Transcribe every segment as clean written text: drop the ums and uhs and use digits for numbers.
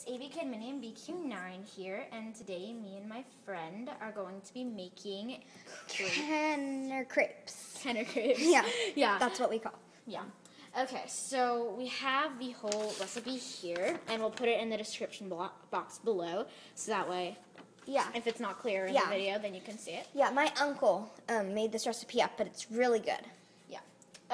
it's AB Kid Mini and BQ9 here, and today me and my friend are going to be making Kenner crepes. Kenner crepes. Yeah, yeah, that's what we call. Yeah. Okay, so we have the whole recipe here, and we'll put it in the description box below, so that way, Yeah, if it's not clear in the video, then you can see it. Yeah, my uncle made this recipe up, but it's really good. Yeah.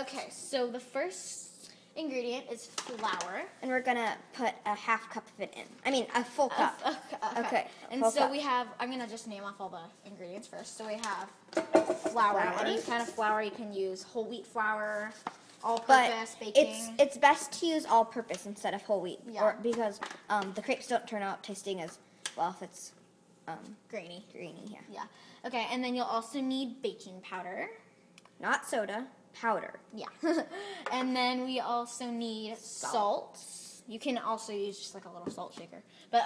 Okay, so the first ingredient is flour. And we're gonna put a half cup of it in. I mean, a full cup. Okay. And so we have, I'm gonna just name off all the ingredients first. So we have flour. Any kind of flour you can use, whole wheat flour, all-purpose, baking. It's best to use all-purpose instead of whole wheat, because the crepes don't turn out tasting as well if it's grainy. Yeah. Yeah. Okay, and then you'll also need baking powder. Not soda, powder. Yeah. And then we also need salt. You can also use just like a little salt shaker. But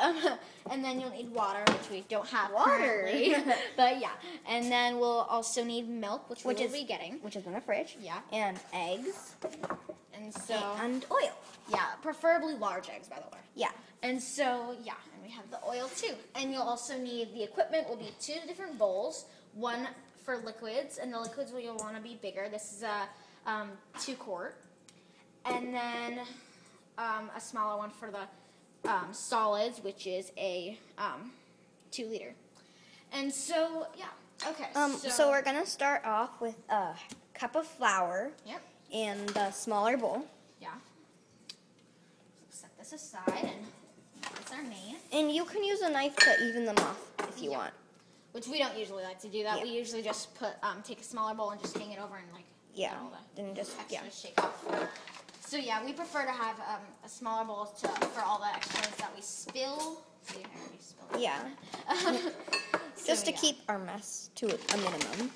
and then you'll need water, which we don't have currently. But yeah. And then we'll also need milk, which we will be getting. Which is in the fridge. Yeah. And eggs. And oil. Yeah, preferably large eggs, by the way. Yeah. And so, yeah, and we have the oil too. And you'll also need, the equipment will be 2 different bowls, one for liquids, and the liquids you'll want to be bigger. This is a 2-quart. And then a smaller one for the solids, which is a 2-liter. And so, yeah, okay. So we're going to start off with a cup of flour. Yep. In the smaller bowl. Yeah. So set this aside, and that's our main. And you can use a knife to even them off if you want. Which we don't usually like to do that. Yeah. We usually just take a smaller bowl and just hang it over and get all the extras shake off. So yeah, we prefer to have a smaller bowl for all the extras that we spill. See, I already spilled it. Yeah. Just to keep our mess to a minimum.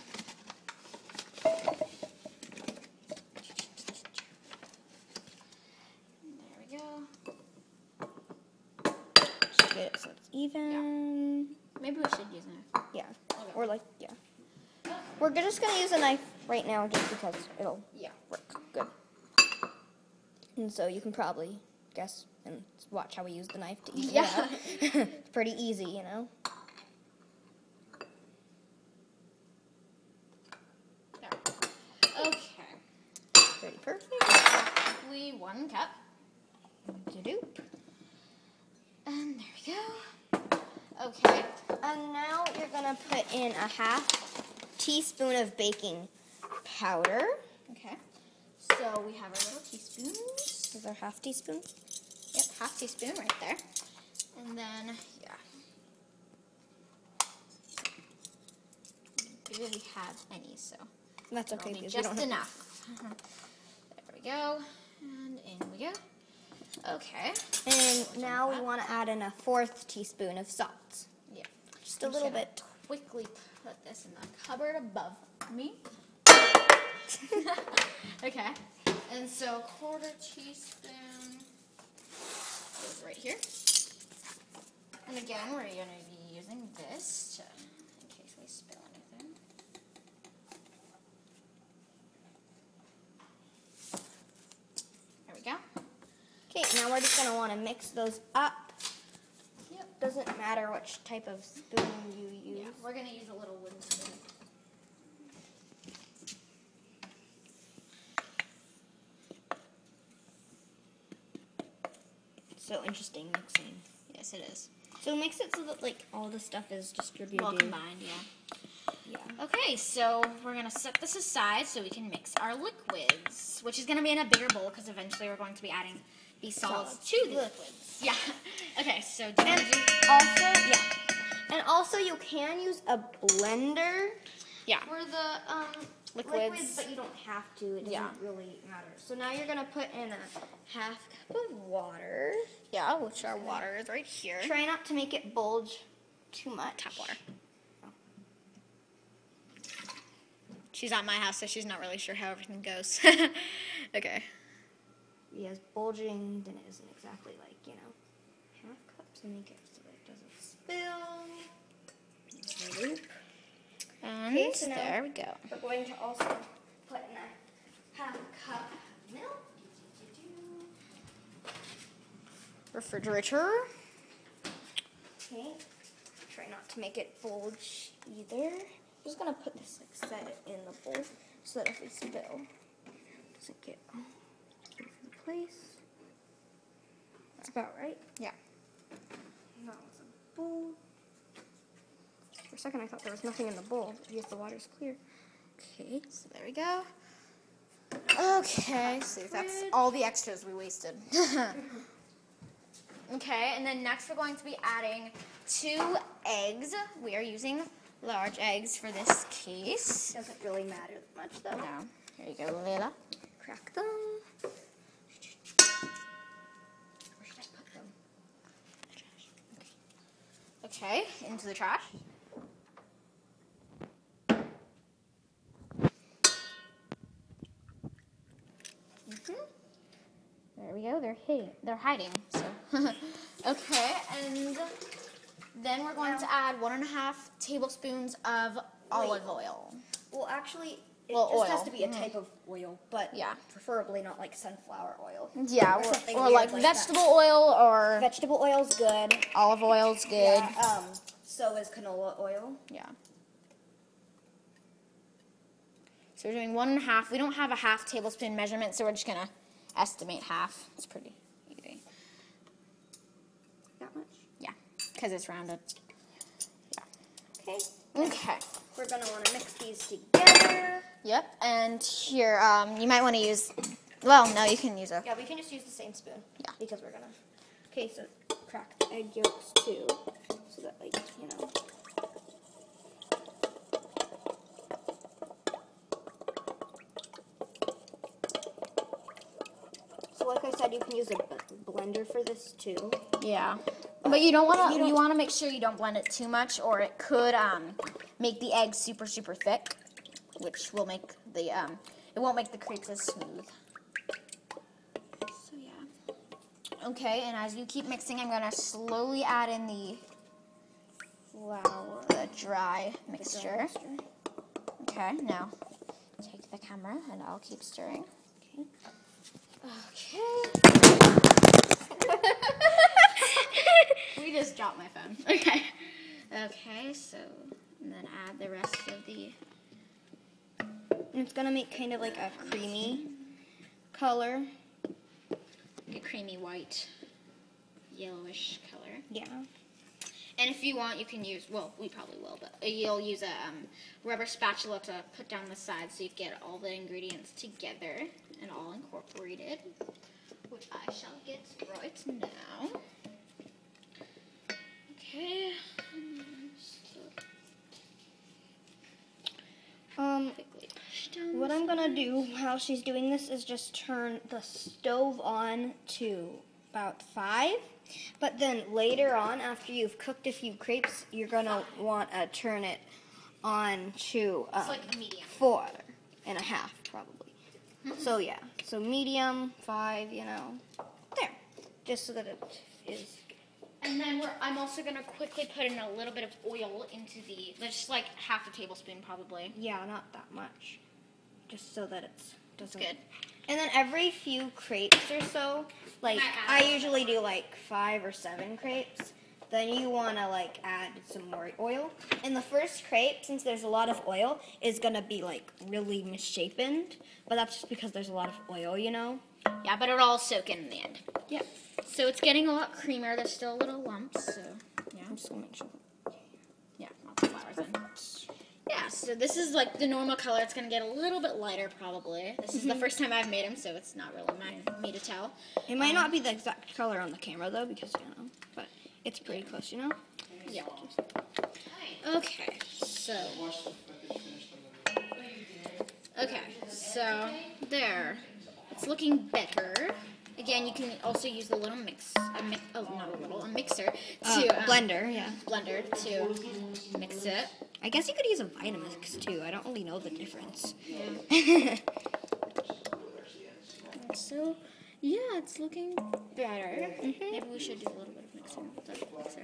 Get it so it's even. Yeah. Maybe we should use a knife. Yeah. Okay. We're just going to use a knife right now just because it'll work good. And so you can probably guess and watch how we use the knife to even it out. It's pretty easy, you know. There. Okay. Pretty perfect. Exactly 1 cup. Doop. And there we go. Okay. And now you're going to put in a half teaspoon of baking powder. Okay. So we have our little teaspoons. Is our half teaspoon? Yep, half teaspoon right there. And then, we really have any, so that's okay because just we don't enough. There we go. And in we go. Okay. And now we want to add in a 4th teaspoon of salt. Yeah. Just a little bit. Quickly put this in the cupboard above me. Okay. And so 1/4 teaspoon goes right here. And again, we're going to be using this in case we spill anything. There we go. Okay, now we're just going to want to mix those up. Yep. Doesn't matter which type of spoon you use. Yeah, we're going to use a little wooden spoon. So interesting mixing. Yes, it is. So mix it so that all the stuff is distributed. Well combined, yeah. Yeah. Okay, so we're going to set this aside so we can mix our liquids, which is going to be in a bigger bowl because eventually we're going to be adding these solids to the liquids. Yeah. Okay, so do you want to do... And also you can use a blender for the liquids, but you don't have to. It doesn't really matter. So now you're going to put in a half cup of water. Yeah, which our water is right here. Try not to make it bulge too much. Tap water. She's at my house, so she's not really sure how everything goes. Okay. Yes, bulging, then it isn't exactly half cup to make it so that it doesn't spill. And okay, so there we go. We're going to also put in a half cup of milk. Refrigerator. Okay. Try not to make it bulge either. I'm just gonna put this, like, set it in the bowl so that if we spill, it doesn't get all over the place. That's about right. Yeah. That was a bowl. For a second, I thought there was nothing in the bowl. Yes, the water's clear. Okay. So there we go. Okay, so that's all the extras we wasted. Okay, and then next we're going to be adding 2 eggs. We are using large eggs for this case. Doesn't really matter much, though. No. Here you go, Layla. Crack them. Where should I put them? Okay, into the trash. There we go. They're hiding. So okay, and then we're going to add 1.5 tablespoons of olive oil. Well, actually, it Well, just oil. has to be a type of oil, but Yeah. preferably not like sunflower oil. Yeah, Or something or weird like like vegetable oil or Vegetable oil's good. olive oil's good. Yeah, so is canola oil. Yeah. So we're doing 1.5. We don't have a half tablespoon measurement, so we're just gonna estimate half. It's pretty easy. That much? Yeah, because it's rounded. Okay. Okay. We're going to want to mix these together. Yep. And here, you might want to use. Well, no, you can use a. Yeah, we can just use the same spoon. Yeah. Because we're going to. Okay, so crack the egg yolks too. So that, like, you know. So, like I said, you can use a blender for this too. Yeah. But you don't want to. You want to make sure you don't blend it too much, or it could make the egg super thick, which will make the it won't make the crepes as smooth. So yeah. Okay, and as you keep mixing, I'm gonna slowly add in the flour, the dry mixture. Okay, now take the camera and I'll keep stirring. Okay. We just dropped my phone. Okay. Okay, so and then add the rest of the. And it's gonna make kind of like a creamy color. A creamy white, yellowish color. Yeah. And if you want, you can use. Well, we probably will, but you'll use a rubber spatula to put down the sides so you get all the ingredients together and all incorporated, which I shall get right now. Okay. Quickly push down. What I'm gonna do while she's doing this is just turn the stove on to about 5. But then later on, after you've cooked a few crepes, you're gonna want to turn it on to It's like a medium. 4.5 probably. So yeah, so medium, 5, you know, there, just so that it is. And then I'm also gonna quickly put in a little bit of oil into just like half a tablespoon probably. Yeah, not that much, just so that it doesn't. Good. And then every few crepes or so, like I usually do like 5 or 7 crepes. Then you want to like add some more oil. And the first crepe, since there's a lot of oil, is gonna be like really misshapen. But that's just because there's a lot of oil, you know. Yeah, but it'll all soak in the end. Yep. So it's getting a lot creamier. There's still little lumps. So yeah, I'm just gonna make sure. yeah, all the flour's in. Yeah, so this is like the normal color. It's gonna get a little bit lighter probably. This is the first time I've made them, so it's not really me to tell. It might not be the exact color on the camera though, because you know, but it's pretty close, you know. Yeah. Okay, so. Okay, so there. It's looking better. Again, you can also use a little a mixer to Blender, yeah. blender to mix it. I guess you could use a Vitamix too. I don't really know the difference. So, yeah, it's looking better. Maybe we should do a little bit of mixing with the mixer.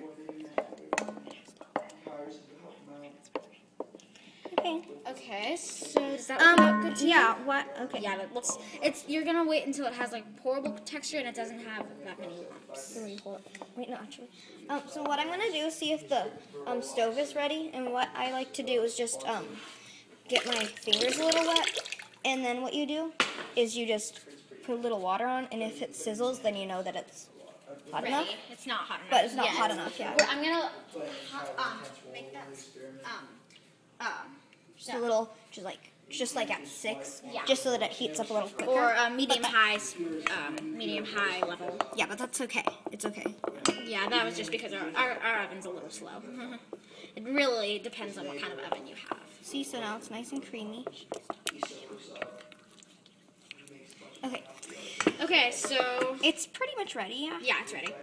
Okay. Okay, so does that look about good to you? Yeah, what? Okay. Yeah, that looks. You're gonna wait until it has like pourable texture and it doesn't have that many lumps. Wait, no, actually. So what I'm gonna do is see if the stove is ready, and what I like to do is just get my fingers a little wet, and then what you do is you just put a little water on, and if it sizzles, then you know that it's hot Ready. enough. It's not hot enough. But it's not hot enough, yeah. I'm gonna make that Just a little, just like at 6, Yeah. just so that it heats up a little quicker. or medium high level. Yeah, but that's okay. It's okay. Yeah, that was just because our oven's a little slow. It really depends on what kind of oven you have. See, so now it's nice and creamy. Okay, Okay, so it's pretty much ready, yeah. yeah, it's ready.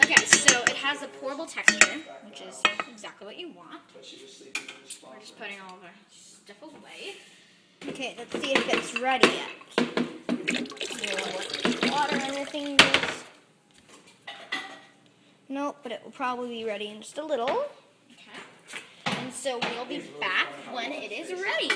Okay, so it has a pourable texture, which is exactly what you want. We're just putting all of our stuff away. Okay, let's see if it's ready yet. Water on your fingers. Nope, but it will probably be ready in just a little. Okay. And so we'll be back when it is ready.